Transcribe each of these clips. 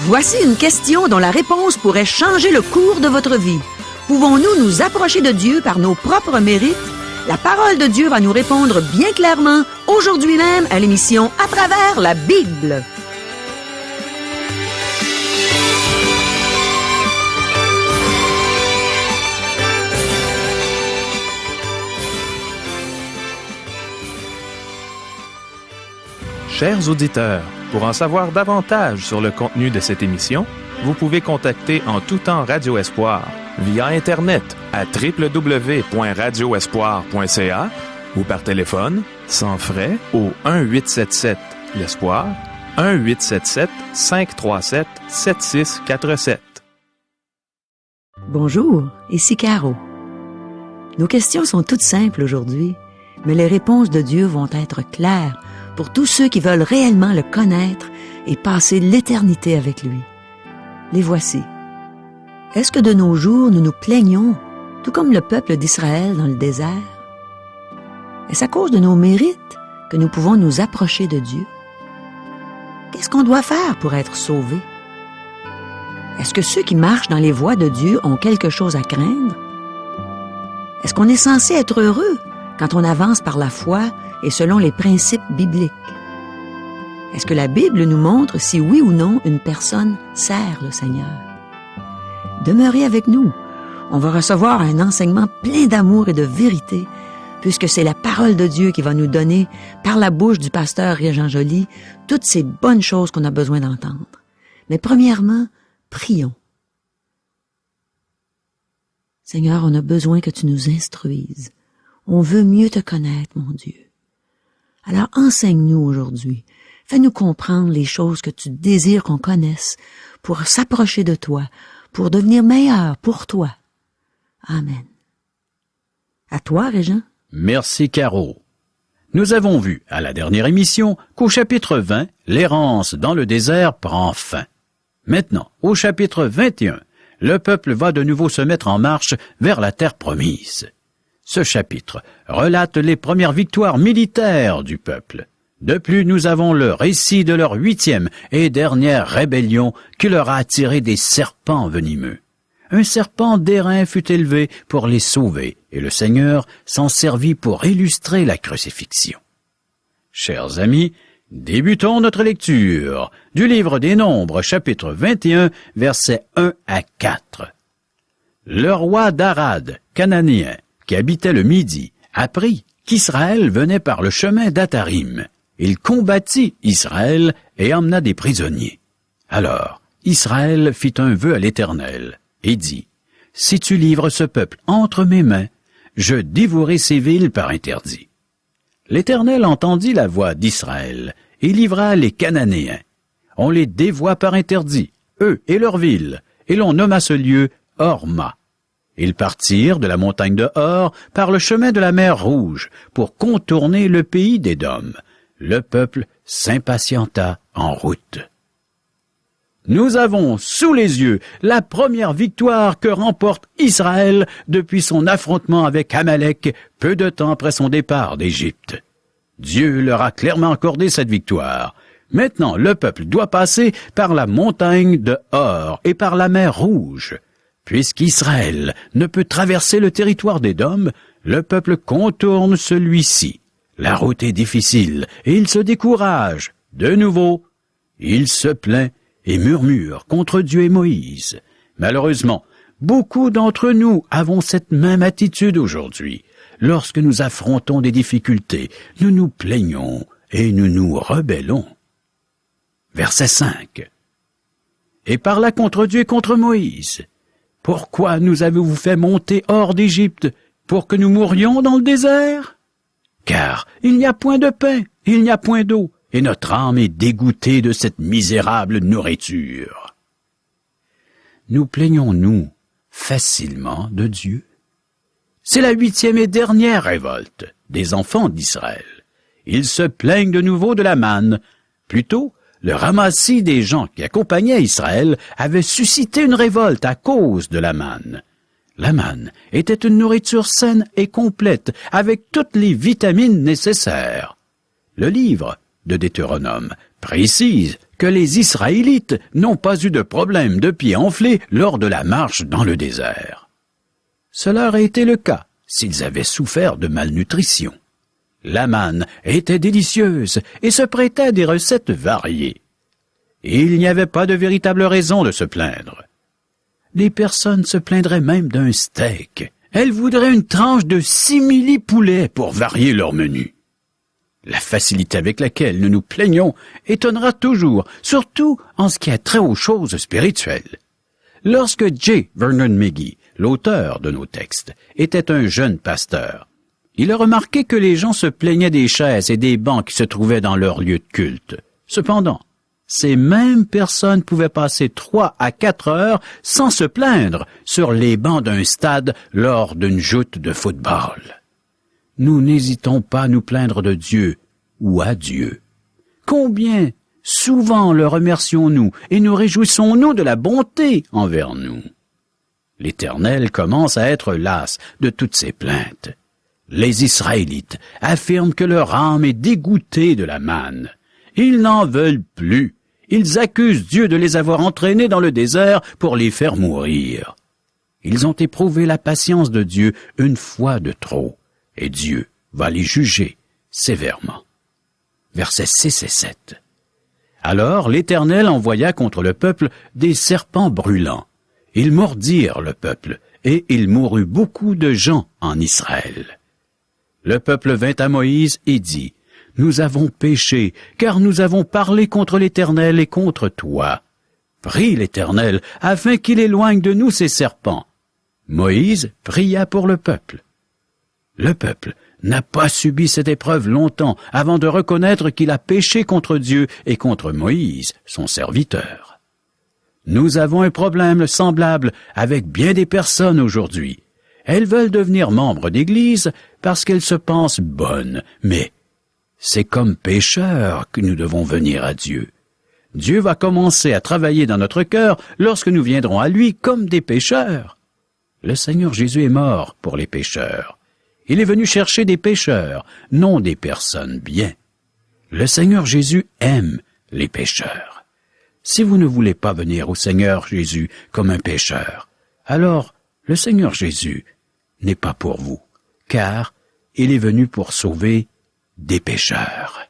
Voici une question dont la réponse pourrait changer le cours de votre vie. Pouvons-nous nous approcher de Dieu par nos propres mérites? La parole de Dieu va nous répondre bien clairement aujourd'hui même à l'émission À travers la Bible. Chers auditeurs, pour en savoir davantage sur le contenu de cette émission, vous pouvez contacter en tout temps Radio Espoir via Internet à www.radioespoir.ca ou par téléphone, sans frais, au 1-877-l'Espoir, 1-877-537-7647. Bonjour, ici Caro. Nos questions sont toutes simples aujourd'hui, mais les réponses de Dieu vont être claires pour tous ceux qui veulent réellement le connaître et passer l'éternité avec lui. Les voici. Est-ce que de nos jours, nous nous plaignons, tout comme le peuple d'Israël dans le désert? Est-ce à cause de nos mérites que nous pouvons nous approcher de Dieu? Qu'est-ce qu'on doit faire pour être sauvés? Est-ce que ceux qui marchent dans les voies de Dieu ont quelque chose à craindre? Est-ce qu'on est censé être heureux quand on avance par la foi et selon les principes bibliques? Est-ce que la Bible nous montre si oui ou non une personne sert le Seigneur? Demeurez avec nous. On va recevoir un enseignement plein d'amour et de vérité, puisque c'est la parole de Dieu qui va nous donner, par la bouche du pasteur Régent Joly, toutes ces bonnes choses qu'on a besoin d'entendre. Mais premièrement, prions. Seigneur, on a besoin que tu nous instruises. On veut mieux te connaître, mon Dieu. Alors enseigne-nous aujourd'hui. Fais-nous comprendre les choses que tu désires qu'on connaisse pour s'approcher de toi, pour devenir meilleur pour toi. Amen. À toi, Régent. Merci, Caro. Nous avons vu à la dernière émission qu'au chapitre 20, l'errance dans le désert prend fin. Maintenant, au chapitre 21, le peuple va de nouveau se mettre en marche vers la terre promise. Ce chapitre relate les premières victoires militaires du peuple. De plus, nous avons le récit de leur 8e et dernière rébellion qui leur a attiré des serpents venimeux. Un serpent d'airain fut élevé pour les sauver, et le Seigneur s'en servit pour illustrer la crucifixion. Chers amis, débutons notre lecture du livre des Nombres, chapitre 21, versets 1 à 4. Le roi d'Arad, cananéen, qui habitait le Midi, apprit qu'Israël venait par le chemin d'Atarim. Il combattit Israël et emmena des prisonniers. Alors, Israël fit un vœu à l'Éternel et dit, « Si tu livres ce peuple entre mes mains, je dévouerai ces villes par interdit. » L'Éternel entendit la voix d'Israël et livra les Cananéens. On les dévoua par interdit, eux et leurs villes, et l'on nomma ce lieu Horma. Ils partirent de la montagne de Hor par le chemin de la mer Rouge pour contourner le pays d'Édom. Le peuple s'impatienta en route. Nous avons sous les yeux la première victoire que remporte Israël depuis son affrontement avec Amalek peu de temps après son départ d'Égypte. Dieu leur a clairement accordé cette victoire. Maintenant, le peuple doit passer par la montagne de Hor et par la mer Rouge. Puisqu'Israël ne peut traverser le territoire d'Édom, le peuple contourne celui-ci. La route est difficile et il se décourage. De nouveau, il se plaint et murmure contre Dieu et Moïse. Malheureusement, beaucoup d'entre nous avons cette même attitude aujourd'hui. Lorsque nous affrontons des difficultés, nous nous plaignons et nous nous rebellons. Verset 5. Et parla contre Dieu et contre Moïse. Pourquoi nous avez-vous fait monter hors d'Égypte pour que nous mourions dans le désert? Car il n'y a point de pain, il n'y a point d'eau, et notre âme est dégoûtée de cette misérable nourriture. Nous plaignons-nous facilement de Dieu? C'est la 8e et dernière révolte des enfants d'Israël. Ils se plaignent de nouveau de la manne. Plutôt, le ramassis des gens qui accompagnaient Israël avait suscité une révolte à cause de la manne. La manne était une nourriture saine et complète, avec toutes les vitamines nécessaires. Le livre de Deutéronome précise que les Israélites n'ont pas eu de problème de pieds enflés lors de la marche dans le désert. Cela aurait été le cas s'ils avaient souffert de malnutrition. La manne était délicieuse et se prêtait à des recettes variées. Il n'y avait pas de véritable raison de se plaindre. Les personnes se plaindraient même d'un steak. Elles voudraient une tranche de simili-poulet pour varier leur menu. La facilité avec laquelle nous nous plaignons étonnera toujours, surtout en ce qui a trait aux choses spirituelles. Lorsque J. Vernon McGee, l'auteur de nos textes, était un jeune pasteur, il a remarqué que les gens se plaignaient des chaises et des bancs qui se trouvaient dans leur lieu de culte. Cependant, ces mêmes personnes pouvaient passer 3 à 4 heures sans se plaindre sur les bancs d'un stade lors d'une joute de football. Nous n'hésitons pas à nous plaindre de Dieu ou à Dieu. Combien souvent le remercions-nous et nous réjouissons-nous de la bonté envers nous? L'Éternel commence à être las de toutes ces plaintes. Les Israélites affirment que leur âme est dégoûtée de la manne. Ils n'en veulent plus. Ils accusent Dieu de les avoir entraînés dans le désert pour les faire mourir. Ils ont éprouvé la patience de Dieu une fois de trop, et Dieu va les juger sévèrement. Versets 6 et 7. Alors l'Éternel envoya contre le peuple des serpents brûlants. Ils mordirent le peuple, et il mourut beaucoup de gens en Israël. Le peuple vint à Moïse et dit, « Nous avons péché, car nous avons parlé contre l'Éternel et contre toi. Prie l'Éternel, afin qu'il éloigne de nous ces serpents. » Moïse pria pour le peuple. Le peuple n'a pas subi cette épreuve longtemps avant de reconnaître qu'il a péché contre Dieu et contre Moïse, son serviteur. Nous avons un problème semblable avec bien des personnes aujourd'hui. Elles veulent devenir membres d'Église parce qu'elles se pensent bonnes, mais c'est comme pécheurs que nous devons venir à Dieu. Dieu va commencer à travailler dans notre cœur lorsque nous viendrons à lui comme des pécheurs. Le Seigneur Jésus est mort pour les pécheurs. Il est venu chercher des pécheurs, non des personnes bien. Le Seigneur Jésus aime les pécheurs. Si vous ne voulez pas venir au Seigneur Jésus comme un pécheur, alors le Seigneur Jésus n'est pas pour vous, car il est venu pour sauver des pécheurs.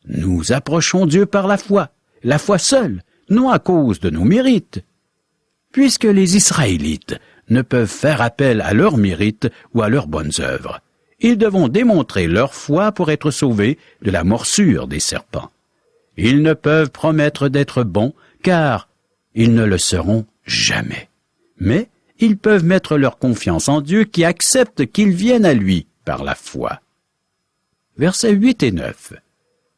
Nous approchons Dieu par la foi seule, non à cause de nos mérites. Puisque les Israélites ne peuvent faire appel à leurs mérites ou à leurs bonnes œuvres, ils devront démontrer leur foi pour être sauvés de la morsure des serpents. Ils ne peuvent promettre d'être bons, car ils ne le seront jamais. Mais ils peuvent mettre leur confiance en Dieu qui accepte qu'ils viennent à lui par la foi. Versets 8 et 9.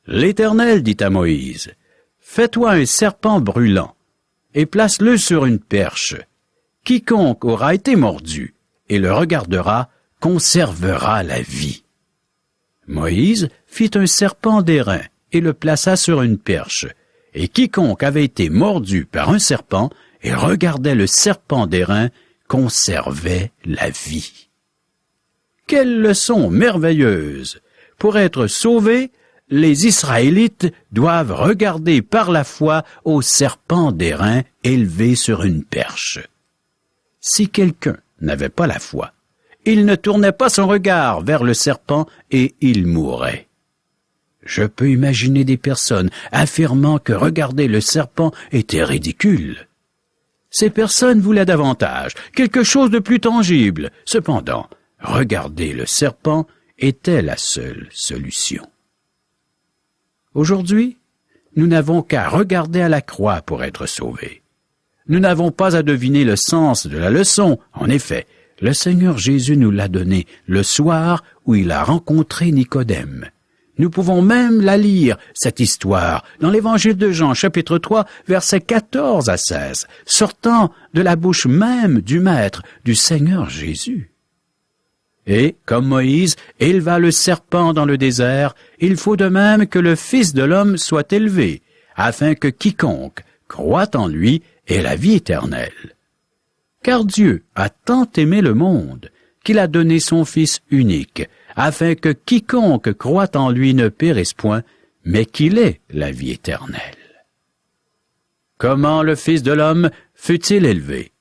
L'Éternel dit à Moïse, « Fais-toi un serpent brûlant, et place-le sur une perche. Quiconque aura été mordu et le regardera conservera la vie. » Moïse fit un serpent d'airain et le plaça sur une perche, et quiconque avait été mordu par un serpent et regardait le serpent d'airain conservait la vie. Quelle leçon merveilleuse! Pour être sauvés, les Israélites doivent regarder par la foi au serpent d'airain élevé sur une perche. Si quelqu'un n'avait pas la foi, il ne tournait pas son regard vers le serpent et il mourrait. Je peux imaginer des personnes affirmant que regarder le serpent était ridicule. Ces personnes voulaient davantage, quelque chose de plus tangible. Cependant, regarder le serpent était la seule solution. Aujourd'hui, nous n'avons qu'à regarder à la croix pour être sauvés. Nous n'avons pas à deviner le sens de la leçon. En effet, le Seigneur Jésus nous l'a donné le soir où il a rencontré Nicodème. Nous pouvons même la lire, cette histoire, dans l'Évangile de Jean, chapitre 3, versets 14 à 16, sortant de la bouche même du Maître, du Seigneur Jésus. Et, comme Moïse éleva le serpent dans le désert, il faut de même que le Fils de l'homme soit élevé, afin que quiconque croit en lui ait la vie éternelle. Car Dieu a tant aimé le monde qu'il a donné son Fils unique, afin que quiconque croit en lui ne périsse point, mais qu'il ait la vie éternelle. Comment le Fils de l'homme fut-il élevé?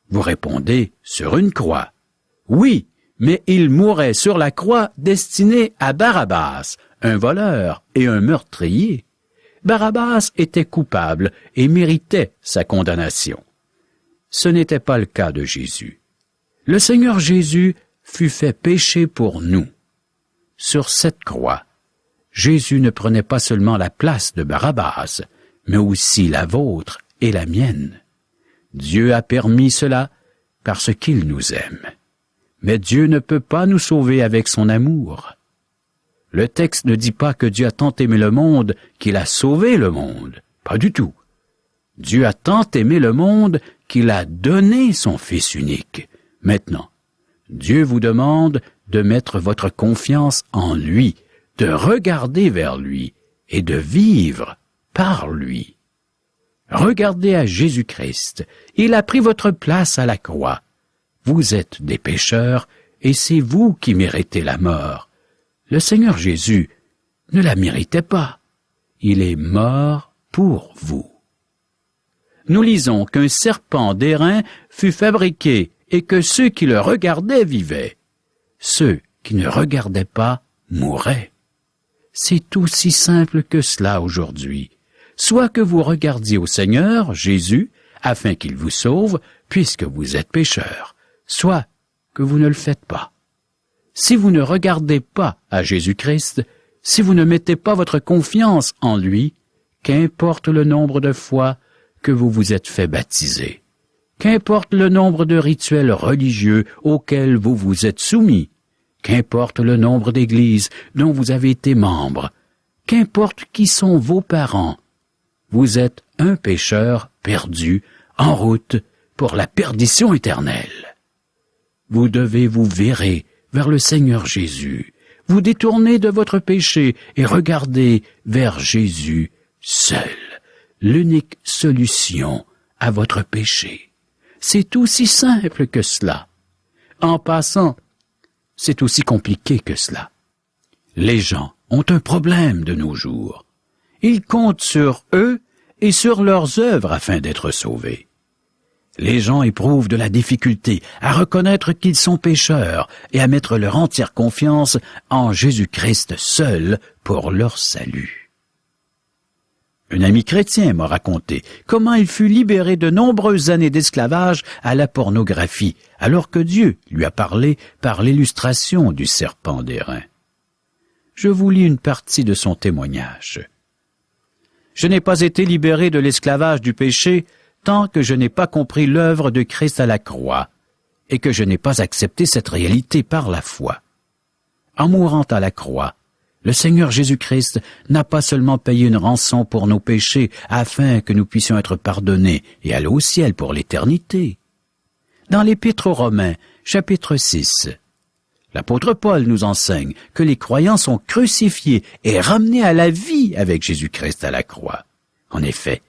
Vous répondez, sur une croix. Oui, mais il mourait sur la croix destiné à Barabbas, un voleur et un meurtrier. Barabbas était coupable et méritait sa condamnation. Ce n'était pas le cas de Jésus. Le Seigneur Jésus fut fait péché pour nous. Sur cette croix, Jésus ne prenait pas seulement la place de Barabbas, mais aussi la vôtre et la mienne. Dieu a permis cela parce qu'il nous aime. Mais Dieu ne peut pas nous sauver avec son amour. Le texte ne dit pas que Dieu a tant aimé le monde qu'il a sauvé le monde. Pas du tout. Dieu a tant aimé le monde qu'il a donné son Fils unique. Maintenant, Dieu vous demande de mettre votre confiance en lui, de regarder vers lui et de vivre par lui. Regardez à Jésus-Christ. Il a pris votre place à la croix. Vous êtes des pécheurs et c'est vous qui méritez la mort. Le Seigneur Jésus ne la méritait pas. Il est mort pour vous. Nous lisons qu'un serpent d'airain fut fabriqué et que ceux qui le regardaient vivaient. Ceux qui ne regardaient pas mouraient. C'est aussi simple que cela aujourd'hui. Soit que vous regardiez au Seigneur, Jésus, afin qu'il vous sauve, puisque vous êtes pécheurs, soit que vous ne le faites pas. Si vous ne regardez pas à Jésus-Christ, si vous ne mettez pas votre confiance en lui, qu'importe le nombre de fois que vous vous êtes fait baptiser, qu'importe le nombre de rituels religieux auxquels vous vous êtes soumis, qu'importe le nombre d'églises dont vous avez été membre, qu'importe qui sont vos parents, vous êtes un pécheur perdu en route pour la perdition éternelle. Vous devez vous virer vers le Seigneur Jésus, vous détourner de votre péché et regarder vers Jésus seul, l'unique solution à votre péché. C'est aussi simple que cela. En passant, c'est aussi compliqué que cela. Les gens ont un problème de nos jours. Ils comptent sur eux et sur leurs œuvres afin d'être sauvés. Les gens éprouvent de la difficulté à reconnaître qu'ils sont pécheurs et à mettre leur entière confiance en Jésus-Christ seul pour leur salut. Un ami chrétien m'a raconté comment il fut libéré de nombreuses années d'esclavage à la pornographie, alors que Dieu lui a parlé par l'illustration du serpent d'airain. Je vous lis une partie de son témoignage. « Je n'ai pas été libéré de l'esclavage du péché tant que je n'ai pas compris l'œuvre de Christ à la croix et que je n'ai pas accepté cette réalité par la foi. En mourant à la croix, le Seigneur Jésus-Christ n'a pas seulement payé une rançon pour nos péchés afin que nous puissions être pardonnés et aller au ciel pour l'éternité. Dans l'Épître aux Romains, chapitre 6, l'apôtre Paul nous enseigne que les croyants sont crucifiés et ramenés à la vie avec Jésus-Christ à la croix. En effet,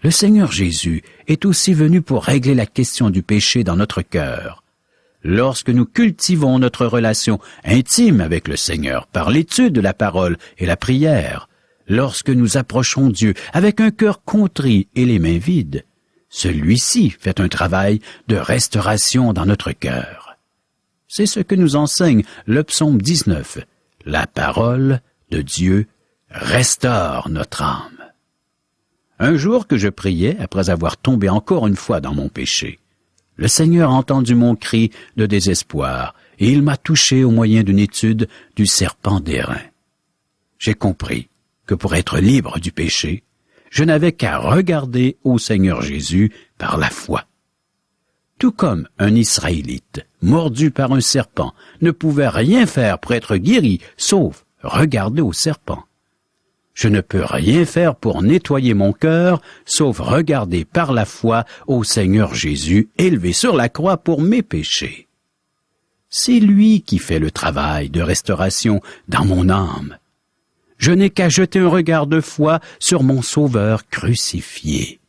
le Seigneur Jésus est aussi venu pour régler la question du péché dans notre cœur. Lorsque nous cultivons notre relation intime avec le Seigneur par l'étude de la parole et la prière, lorsque nous approchons Dieu avec un cœur contrit et les mains vides, celui-ci fait un travail de restauration dans notre cœur. C'est ce que nous enseigne le psaume 19. La parole de Dieu restaure notre âme. Un jour que je priais, après avoir tombé encore une fois dans mon péché, le Seigneur a entendu mon cri de désespoir et il m'a touché au moyen d'une étude du serpent d'airain. J'ai compris que pour être libre du péché, je n'avais qu'à regarder au Seigneur Jésus par la foi. Tout comme un Israélite mordu par un serpent ne pouvait rien faire pour être guéri, sauf regarder au serpent. Je ne peux rien faire pour nettoyer mon cœur, sauf regarder par la foi au Seigneur Jésus élevé sur la croix pour mes péchés. C'est lui qui fait le travail de restauration dans mon âme. Je n'ai qu'à jeter un regard de foi sur mon Sauveur crucifié.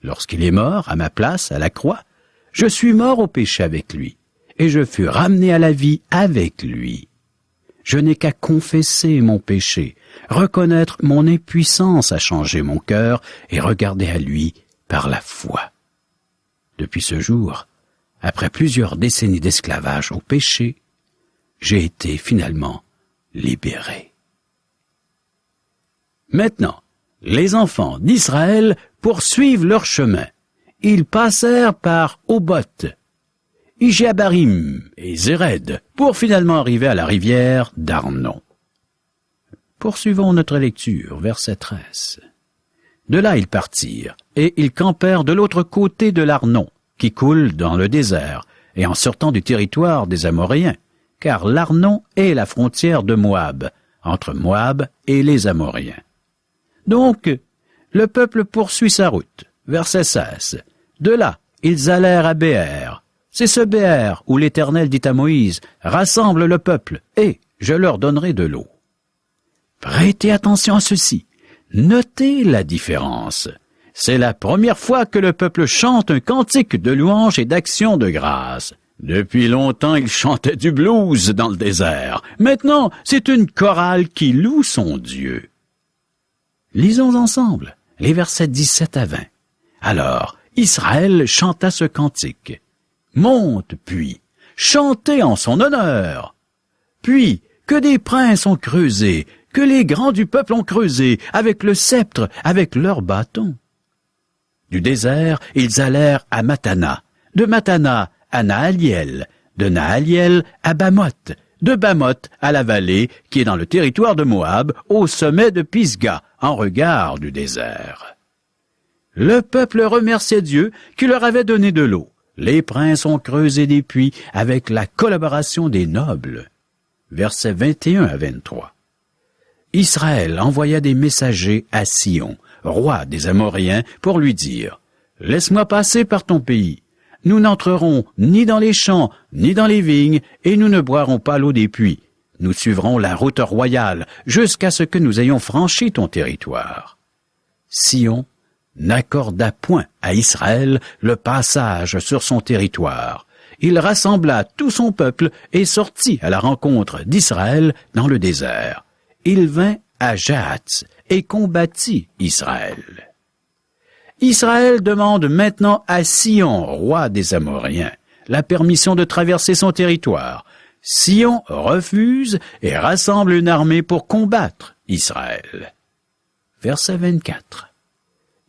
Lorsqu'il est mort à ma place à la croix, je suis mort au péché avec lui, et je fus ramené à la vie avec lui. Je n'ai qu'à confesser mon péché, reconnaître mon impuissance à changer mon cœur et regarder à lui par la foi. Depuis ce jour, après plusieurs décennies d'esclavage au péché, j'ai été finalement libéré. Maintenant, les enfants d'Israël poursuivent leur chemin. Ils passèrent par Oboth, Ijeabarim et Zéred pour finalement arriver à la rivière d'Arnon. Poursuivons notre lecture, verset 13. De là ils partirent, et ils campèrent de l'autre côté de l'Arnon, qui coule dans le désert, et en sortant du territoire des Amoréens, car l'Arnon est la frontière de Moab, entre Moab et les Amoréens. Donc, le peuple poursuit sa route. Verset 16. De là, ils allèrent à Béer. C'est ce Béer où l'Éternel dit à Moïse, « Rassemble le peuple, et je leur donnerai de l'eau. » Prêtez attention à ceci. Notez la différence. C'est la première fois que le peuple chante un cantique de louange et d'action de grâce. Depuis longtemps, il chantait du blues dans le désert. Maintenant, c'est une chorale qui loue son Dieu. Lisons ensemble les versets 17 à 20. Alors, Israël chanta ce cantique. Monte, puis, chantez en son honneur. Puis, que des princes ont creusé, que les grands du peuple ont creusé, avec le sceptre, avec leurs bâtons. Du désert, ils allèrent à Matana, de Matana à Nahaliel, de Nahaliel à Bamoth, de Bamoth à la vallée qui est dans le territoire de Moab, au sommet de Pisga, en regard du désert. Le peuple remerciait Dieu qui leur avait donné de l'eau. Les princes ont creusé des puits avec la collaboration des nobles. Versets 21 à 23. Israël envoya des messagers à Sion, roi des Amoréens, pour lui dire « Laisse-moi passer par ton pays. Nous n'entrerons ni dans les champs, ni dans les vignes, et nous ne boirons pas l'eau des puits. Nous suivrons la route royale jusqu'à ce que nous ayons franchi ton territoire. » Sion n'accorda point à Israël le passage sur son territoire. Il rassembla tout son peuple et sortit à la rencontre d'Israël dans le désert. Il vint à Jahatz et combattit Israël. Israël demande maintenant à Sion, roi des Amoréens, la permission de traverser son territoire. Sion refuse et rassemble une armée pour combattre Israël. Verset 24.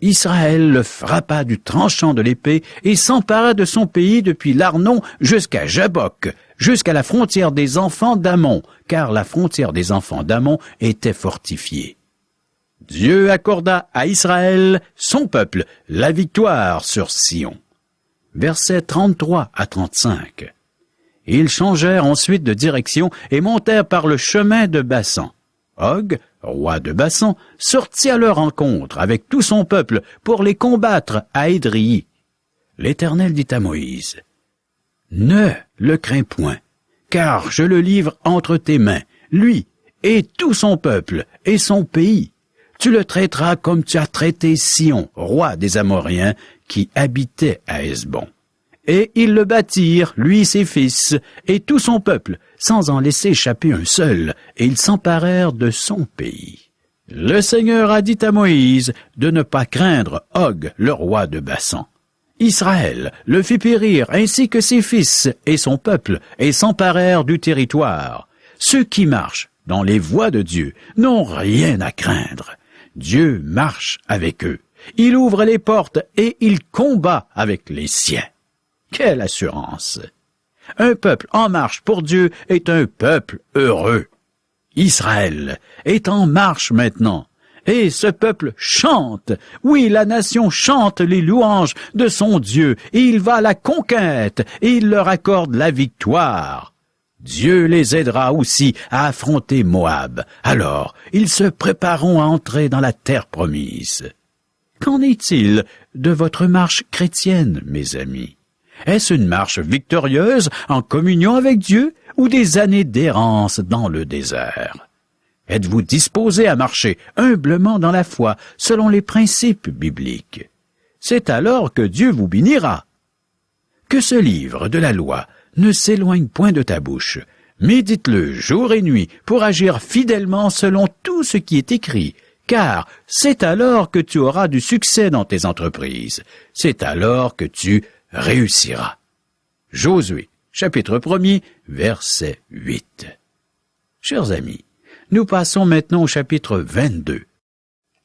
Israël le frappa du tranchant de l'épée et s'empara de son pays depuis l'Arnon jusqu'à Jabbok, jusqu'à la frontière des enfants d'Ammon, car la frontière des enfants d'Ammon était fortifiée. Dieu accorda à Israël, son peuple, la victoire sur Sion. Versets 33 à 35. Ils changèrent ensuite de direction et montèrent par le chemin de Bassan. Og, roi de Bassan, sortit à leur rencontre avec tout son peuple pour les combattre à Édréi. L'Éternel dit à Moïse, « Ne le crains point, car je le livre entre tes mains, lui et tout son peuple et son pays. Tu le traiteras comme tu as traité Sion, roi des Amoréens, qui habitait à Hesbon. » Et ils le bâtirent, lui, ses fils, et tout son peuple, sans en laisser échapper un seul, et ils s'emparèrent de son pays. Le Seigneur a dit à Moïse de ne pas craindre Og, le roi de Bassan. Israël le fit périr, ainsi que ses fils et son peuple, et s'emparèrent du territoire. Ceux qui marchent dans les voies de Dieu n'ont rien à craindre. Dieu marche avec eux. Il ouvre les portes et il combat avec les siens. Quelle assurance! Un peuple en marche pour Dieu est un peuple heureux. Israël est en marche maintenant, et ce peuple chante. Oui, la nation chante les louanges de son Dieu, et il va à la conquête, et il leur accorde la victoire. Dieu les aidera aussi à affronter Moab. Alors, ils se prépareront à entrer dans la terre promise. Qu'en est-il de votre marche chrétienne, mes amis? Est-ce une marche victorieuse en communion avec Dieu ou des années d'errance dans le désert? Êtes-vous disposé à marcher humblement dans la foi selon les principes bibliques? C'est alors que Dieu vous bénira. Que ce livre de la loi ne s'éloigne point de ta bouche. Médite-le jour et nuit pour agir fidèlement selon tout ce qui est écrit, car c'est alors que tu auras du succès dans tes entreprises. C'est alors que tu réussiras. Josué, chapitre 1er, verset 8. Chers amis, nous passons maintenant au chapitre 22.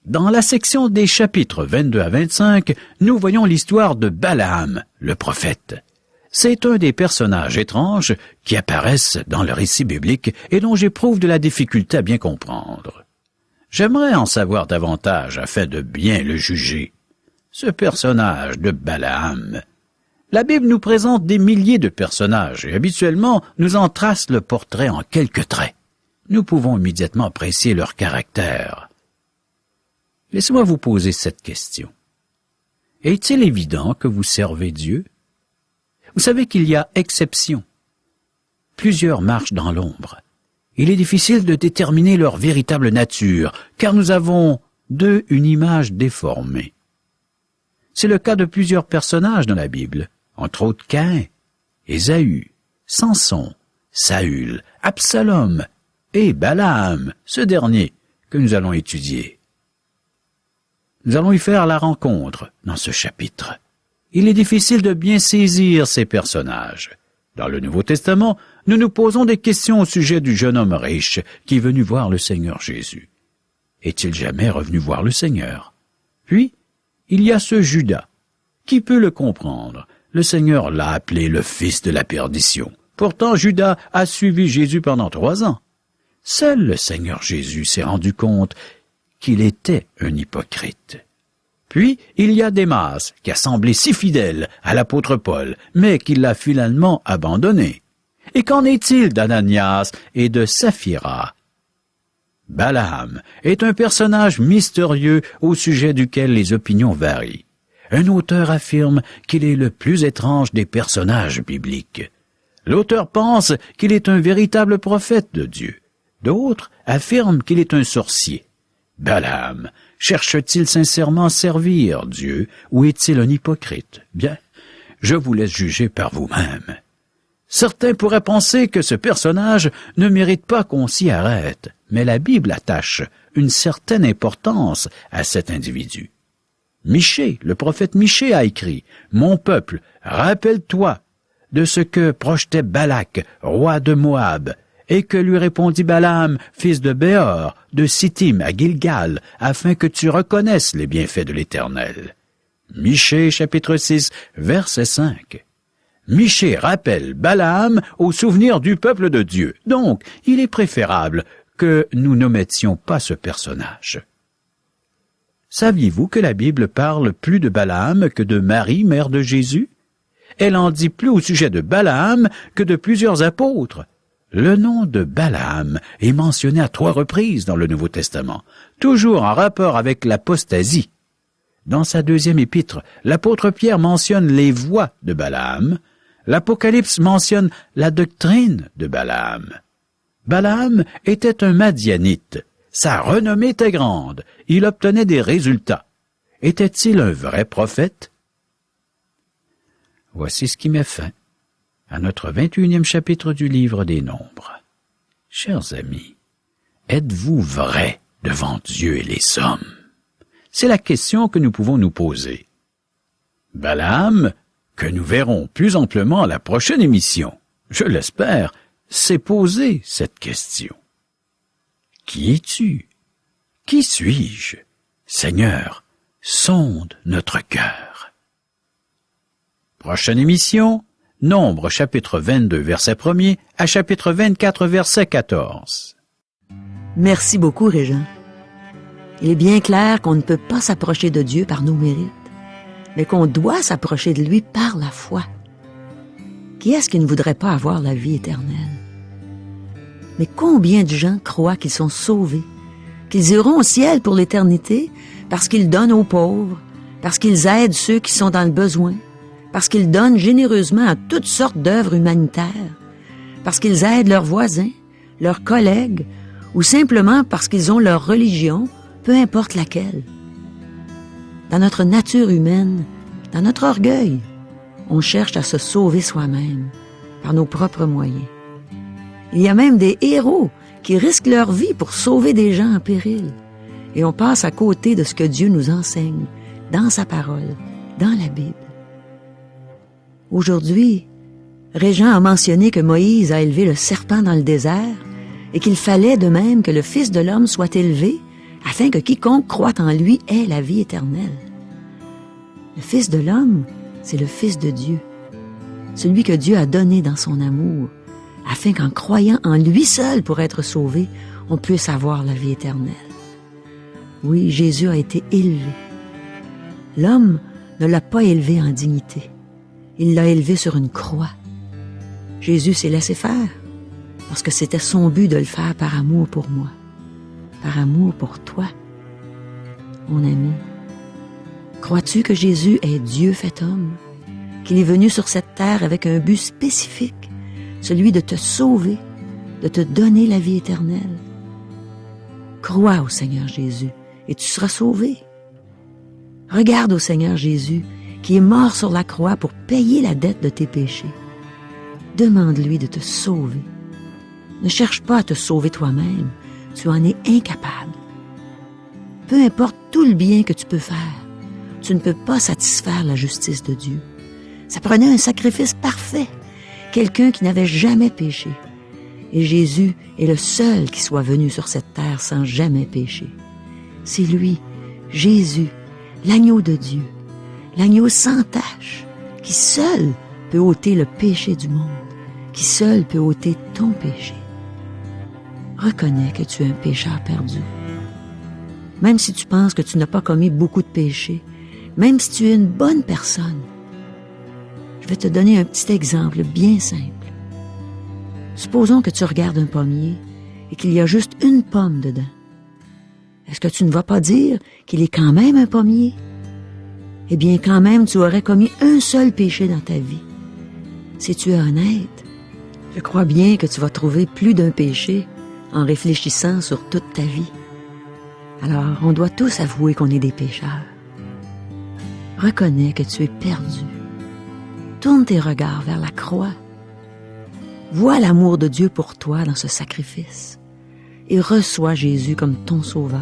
Dans la section des chapitres 22 à 25, nous voyons l'histoire de Balaam, le prophète. C'est un des personnages étranges qui apparaissent dans le récit biblique et dont j'éprouve de la difficulté à bien comprendre. J'aimerais en savoir davantage afin de bien le juger. Ce personnage de Balaam. La Bible nous présente des milliers de personnages et habituellement nous en trace le portrait en quelques traits. Nous pouvons immédiatement apprécier leur caractère. Laissez-moi vous poser cette question. Est-il évident que vous servez Dieu? Vous savez qu'il y a exception. Plusieurs marchent dans l'ombre. Il est difficile de déterminer leur véritable nature, car nous avons d'eux une image déformée. C'est le cas de plusieurs personnages dans la Bible, entre autres Caïn, Ésaü, Samson, Saül, Absalom et Balaam, ce dernier que nous allons étudier. Nous allons y faire la rencontre dans ce chapitre. Il est difficile de bien saisir ces personnages. Dans le Nouveau Testament, nous nous posons des questions au sujet du jeune homme riche qui est venu voir le Seigneur Jésus. Est-il jamais revenu voir le Seigneur? Puis, il y a ce Judas. Qui peut le comprendre? Le Seigneur l'a appelé le fils de la perdition. Pourtant, Judas a suivi Jésus pendant 3 ans. Seul le Seigneur Jésus s'est rendu compte qu'il était un hypocrite. Puis, il y a Démas, qui a semblé si fidèle à l'apôtre Paul, mais qui l'a finalement abandonné. Et qu'en est-il d'Ananias et de Saphira? Balaam est un personnage mystérieux au sujet duquel les opinions varient. Un auteur affirme qu'il est le plus étrange des personnages bibliques. L'auteur pense qu'il est un véritable prophète de Dieu. D'autres affirment qu'il est un sorcier. Balaam cherche-t-il sincèrement à servir Dieu ou est-il un hypocrite? Bien, je vous laisse juger par vous-même. Certains pourraient penser que ce personnage ne mérite pas qu'on s'y arrête, mais la Bible attache une certaine importance à cet individu. Michée, le prophète Michée a écrit « Mon peuple, rappelle-toi de ce que projetait Balak, roi de Moab, et que lui répondit Balaam, fils de Béor, de Sittim à Gilgal, afin que tu reconnaisses les bienfaits de l'Éternel. » Michée, chapitre 6, verset 5. Michée rappelle Balaam au souvenir du peuple de Dieu. Donc, il est préférable que nous n'omettions pas ce personnage. Saviez-vous que la Bible parle plus de Balaam que de Marie, mère de Jésus? Elle en dit plus au sujet de Balaam que de plusieurs apôtres. Le nom de Balaam est mentionné à 3 reprises dans le Nouveau Testament, toujours en rapport avec l'apostasie. Dans sa 2e épître, l'apôtre Pierre mentionne les voies de Balaam. L'Apocalypse mentionne la doctrine de Balaam. Balaam était un Madianite. Sa renommée était grande. Il obtenait des résultats. Était-il un vrai prophète? Voici ce qui met fin à notre 21e chapitre du livre des Nombres. Chers amis, êtes-vous vrais devant Dieu et les hommes? C'est la question que nous pouvons nous poser. Balaam, que nous verrons plus amplement à la prochaine émission, je l'espère, s'est posé cette question. Qui es-tu? Qui suis-je? Seigneur, sonde notre cœur. Prochaine émission, Nombre chapitre 22 verset 1er à chapitre 24 verset 14. Merci beaucoup, Régent. Il est bien clair qu'on ne peut pas s'approcher de Dieu par nos mérites, mais qu'on doit s'approcher de lui par la foi. Qui est-ce qui ne voudrait pas avoir la vie éternelle? Mais combien de gens croient qu'ils sont sauvés, qu'ils iront au ciel pour l'éternité parce qu'ils donnent aux pauvres, parce qu'ils aident ceux qui sont dans le besoin, parce qu'ils donnent généreusement à toutes sortes d'œuvres humanitaires, parce qu'ils aident leurs voisins, leurs collègues, ou simplement parce qu'ils ont leur religion, peu importe laquelle. Dans notre nature humaine, dans notre orgueil, on cherche à se sauver soi-même, par nos propres moyens. Il y a même des héros qui risquent leur vie pour sauver des gens en péril. et on passe à côté de ce que Dieu nous enseigne dans sa parole, dans la Bible. Aujourd'hui, Régent a mentionné que Moïse a élevé le serpent dans le désert et qu'il fallait de même que le Fils de l'homme soit élevé afin que quiconque croit en lui ait la vie éternelle. Le Fils de l'homme, c'est le Fils de Dieu, celui que Dieu a donné dans son amour, afin qu'en croyant en lui seul pour être sauvé, on puisse avoir la vie éternelle. Oui, Jésus a été élevé. L'homme ne l'a pas élevé en dignité. Il l'a élevé sur une croix. Jésus s'est laissé faire, parce que c'était son but de le faire par amour pour moi, par amour pour toi, mon ami. Crois-tu que Jésus est Dieu fait homme, qu'il est venu sur cette terre avec un but spécifique, celui de te sauver, de te donner la vie éternelle? Crois au Seigneur Jésus et tu seras sauvé. Regarde au Seigneur Jésus qui est mort sur la croix pour payer la dette de tes péchés. Demande-lui de te sauver. Ne cherche pas à te sauver toi-même, tu en es incapable. Peu importe tout le bien que tu peux faire, tu ne peux pas satisfaire la justice de Dieu. Ça prenait un sacrifice parfait, quelqu'un qui n'avait jamais péché. Et Jésus est le seul qui soit venu sur cette terre sans jamais pécher. C'est lui, Jésus, l'agneau de Dieu, l'agneau sans tache, qui seul peut ôter le péché du monde, qui seul peut ôter ton péché. Reconnais que tu es un pécheur perdu. Même si tu penses que tu n'as pas commis beaucoup de péchés, même si tu es une bonne personne, je vais te donner un petit exemple bien simple. Supposons que tu regardes un pommier et qu'il y a juste une pomme dedans. Est-ce que tu ne vas pas dire qu'il est quand même un pommier? Eh bien, quand même, tu aurais commis un seul péché dans ta vie. Si tu es honnête, je crois bien que tu vas trouver plus d'un péché en réfléchissant sur toute ta vie. Alors, on doit tous avouer qu'on est des pécheurs. Reconnais que tu es perdu. Tourne tes regards vers la croix. Vois l'amour de Dieu pour toi dans ce sacrifice et reçois Jésus comme ton sauveur,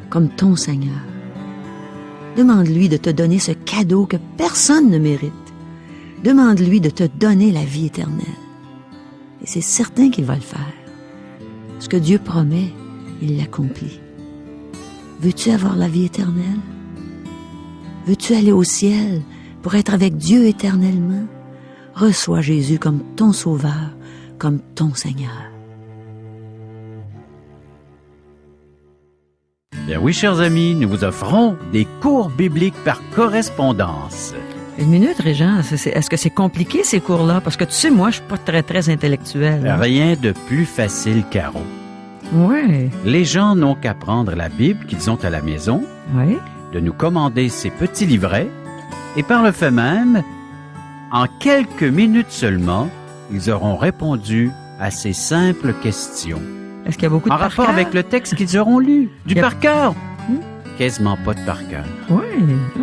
comme ton Seigneur. Demande-lui de te donner ce cadeau que personne ne mérite. Demande-lui de te donner la vie éternelle. Et c'est certain qu'il va le faire. Ce que Dieu promet, il l'accomplit. Veux-tu avoir la vie éternelle? Veux-tu aller au ciel pour être avec Dieu éternellement? Reçois Jésus comme ton sauveur, comme ton Seigneur. Bien oui, chers amis, nous vous offrons des cours bibliques par correspondance. Une minute, Régent, est-ce que c'est compliqué ces cours-là? Parce que tu sais, moi, je suis pas très intellectuel. Rien de plus facile, Caro. Oui. Les gens n'ont qu'à prendre la Bible qu'ils ont à la maison, Oui. de nous commander ces petits livrets, et par le fait même, en quelques minutes seulement, ils auront répondu à ces simples questions. Est-ce qu'il y a beaucoup de En par rapport cœur? avec le texte qu'ils auront lu. Du Il y a- par cœur. Quasiment pas de par cœur. Oui,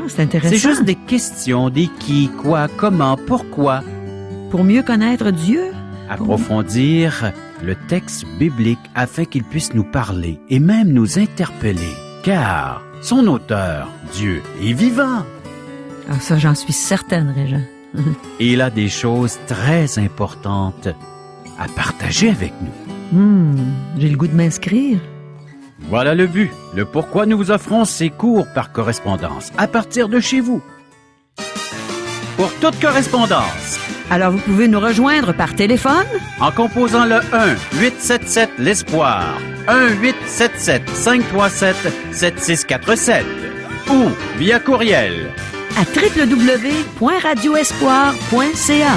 c'est intéressant. C'est juste des questions, des qui, quoi, comment, pourquoi. Pour mieux connaître Dieu. Approfondir le texte biblique afin qu'il puisse nous parler et même nous interpeller. Car son auteur, Dieu, est vivant. Ah, ça, j'en suis certaine, Régent. Et il a des choses très importantes à partager avec nous. J'ai le goût de m'inscrire. Voilà le but, le pourquoi nous vous offrons ces cours par correspondance à partir de chez vous. Pour toute correspondance, Alors, vous pouvez nous rejoindre par téléphone, en composant le 1-877-l'Espoir, 1-877-537-7647 ou via courriel. à www.radioespoir.ca.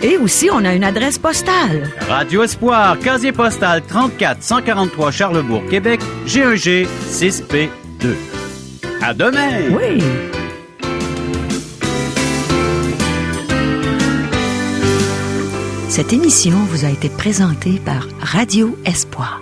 Et aussi, on a une adresse postale. Radio Espoir, casier postal 34 143 Charlebourg, Québec, G1G 6P2. À demain! Oui. Cette émission vous a été présentée par Radio Espoir.